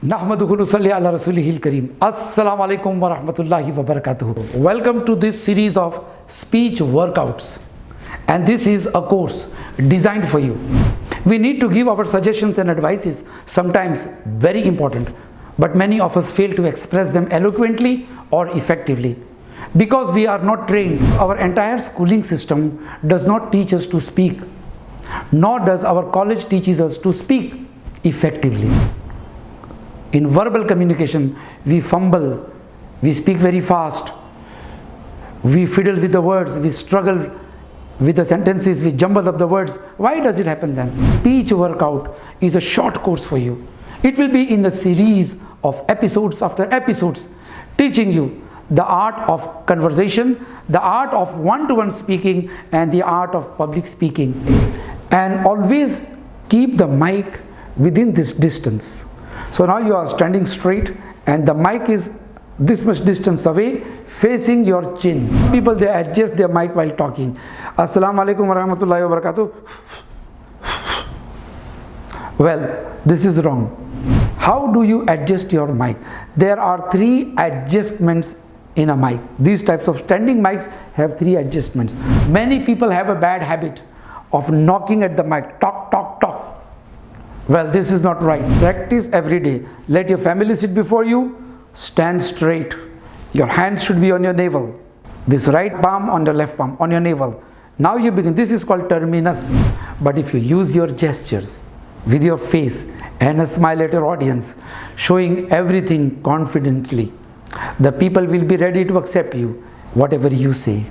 Nahmaduhu ala Rasulihil Kareem. Assalamu alaikum wa rahmatullahi wa barakatuhu. Welcome to this series of speech workouts. And this is a course designed for you. We need to give our suggestions and advices, sometimes very important, but many of us fail to express them eloquently or effectively. Because we are not trained, our entire schooling system does not teach us to speak, nor does our college teaches us to speak effectively. In verbal communication, we fumble, we speak very fast, we fiddle with the words, we struggle with the sentences, we jumble up the words. Why does it happen then? Speech workout is a short course for you. It will be in the series of episodes after episodes, teaching you the art of conversation, the art of one-to-one speaking, and the art of public speaking. And always keep the mic within this distance. So now you are standing straight and the mic is this much distance away, facing your chin. People, they adjust their mic while talking. Assalamu alaikum wa rahmatullahi wa barakatuh. Well, this is wrong. How do you adjust your mic? There are 3 adjustments in a mic. These types of standing mics have 3 adjustments. Many people have a bad habit of knocking at the mic, talk, talk, talk. Well, this is not right. Practice every day. Let your family sit before you. Stand straight. Your hands should be on your navel. This right palm on the left palm, on your navel. Now you begin. This is called terminus. But if you use your gestures with your face and a smile at your audience, showing everything confidently, the people will be ready to accept you, whatever you say.